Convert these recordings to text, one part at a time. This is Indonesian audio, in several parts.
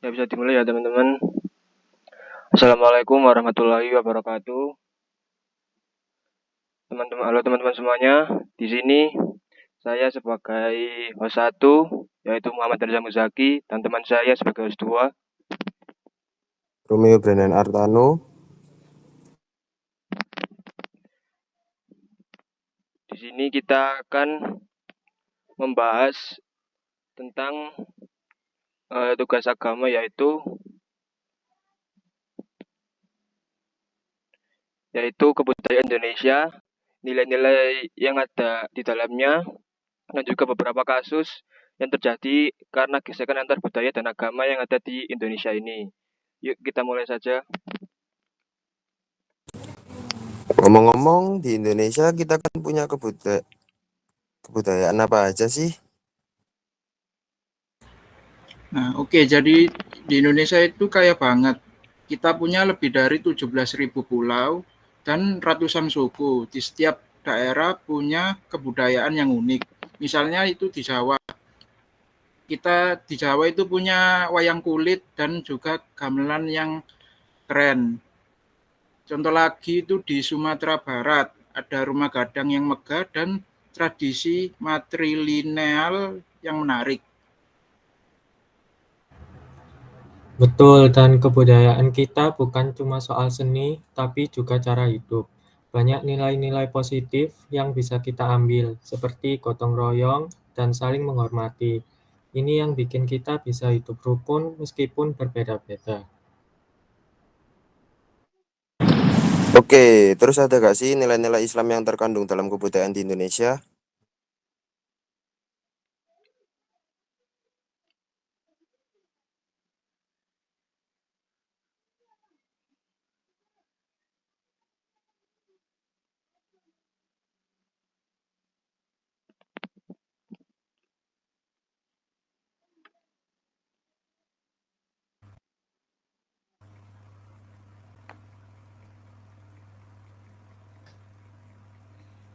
Ya bisa dimulai ya teman-teman. Assalamualaikum warahmatullahi wabarakatuh. Halo teman-teman semuanya. Di sini saya sebagai host 1 yaitu Muhammad Reza Muzaki dan teman saya sebagai host 2 Romeo Brandon Artano. Di sini kita akan membahas tentang tugas agama yaitu kebudayaan Indonesia, nilai-nilai yang ada di dalamnya, dan juga beberapa kasus yang terjadi karena gesekan antar budaya dan agama yang ada di Indonesia ini. Yuk kita mulai saja. Ngomong-ngomong, di Indonesia kita kan punya kebudayaan apa aja sih? Nah, jadi di Indonesia itu kaya banget. Kita punya lebih dari 17.000 pulau dan ratusan suku. Di setiap daerah punya kebudayaan yang unik. Misalnya itu di Jawa. Kita di Jawa itu punya wayang kulit dan juga gamelan yang keren. Contoh lagi itu di Sumatera Barat. Ada rumah gadang yang megah dan tradisi matrilineal yang menarik. Betul, dan kebudayaan kita bukan cuma soal seni, tapi juga cara hidup. Banyak nilai-nilai positif yang bisa kita ambil, seperti gotong royong dan saling menghormati. Ini yang bikin kita bisa hidup rukun meskipun berbeda-beda. Oke, terus ada gak sih nilai-nilai Islam yang terkandung dalam kebudayaan di Indonesia?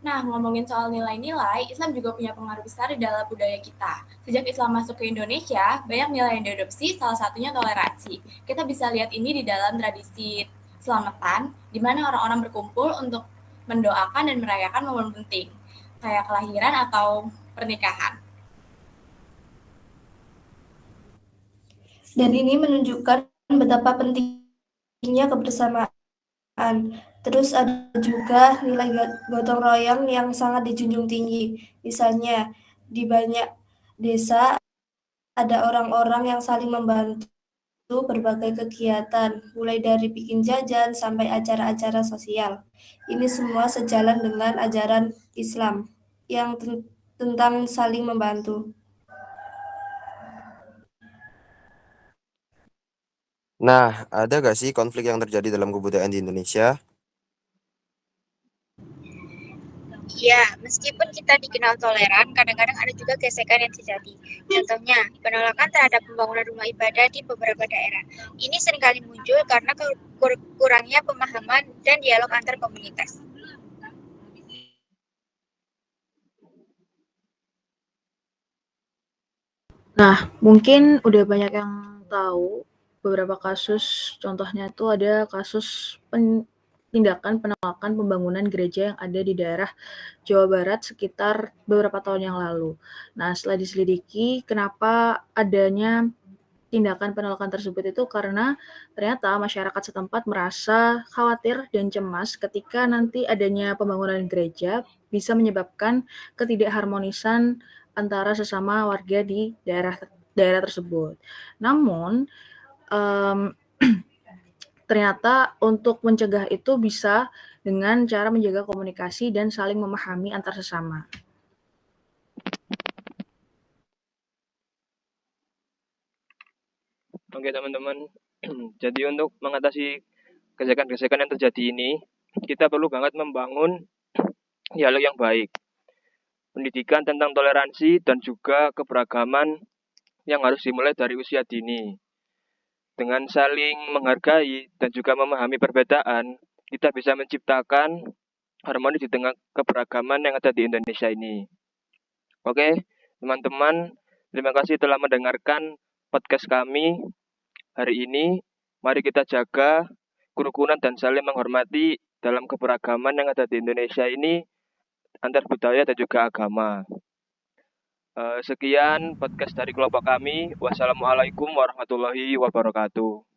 Nah, ngomongin soal nilai-nilai, Islam juga punya pengaruh besar di dalam budaya kita. Sejak Islam masuk ke Indonesia, banyak nilai yang diadopsi, salah satunya toleransi. Kita bisa lihat ini di dalam tradisi selamatan, di mana orang-orang berkumpul untuk mendoakan dan merayakan momen penting, kayak kelahiran atau pernikahan. Dan ini menunjukkan betapa pentingnya kebersamaan. Terus ada juga nilai gotong royong yang sangat dijunjung tinggi. Misalnya, di banyak desa ada orang-orang yang saling membantu berbagai kegiatan, mulai dari bikin jajan sampai acara-acara sosial. Ini semua sejalan dengan ajaran Islam yang tentang saling membantu. Nah, ada gak sih konflik yang terjadi dalam kebudayaan di Indonesia? Ya, meskipun kita dikenal toleran, kadang-kadang ada juga gesekan yang terjadi. Contohnya, penolakan terhadap pembangunan rumah ibadah di beberapa daerah. Ini seringkali muncul karena kurangnya pemahaman dan dialog antar komunitas. Nah, mungkin udah banyak yang tahu beberapa kasus, contohnya itu ada kasus tindakan penolakan pembangunan gereja yang ada di daerah Jawa Barat sekitar beberapa tahun yang lalu. Nah, setelah diselidiki, kenapa adanya tindakan penolakan tersebut itu karena ternyata masyarakat setempat merasa khawatir dan cemas ketika nanti adanya pembangunan gereja bisa menyebabkan ketidakharmonisan antara sesama warga di daerah tersebut. Namun ternyata untuk mencegah itu bisa dengan cara menjaga komunikasi dan saling memahami antar sesama. Oke teman-teman, jadi untuk mengatasi gesekan-gesekan yang terjadi ini, kita perlu banget membangun dialog yang baik, pendidikan tentang toleransi dan juga keberagaman yang harus dimulai dari usia dini. Dengan saling menghargai dan juga memahami perbedaan, kita bisa menciptakan harmoni di tengah keberagaman yang ada di Indonesia ini. Oke, teman-teman, terima kasih telah mendengarkan podcast kami. hari ini, mari kita jaga kerukunan dan saling menghormati dalam keberagaman yang ada di Indonesia ini antar budaya dan juga agama. Sekian podcast dari kelompok kami. Wassalamualaikum warahmatullahi wabarakatuh.